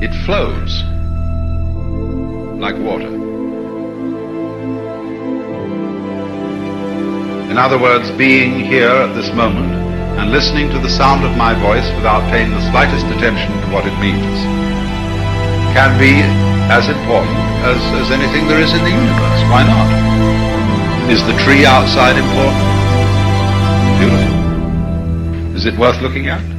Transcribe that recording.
It flows like water. In other words, being here at this moment and listening to the sound of my voice without paying the slightest attention to what it means can be as important as anything there is in the universe. Why not? Is the tree outside important? Beautiful. Is it worth looking at?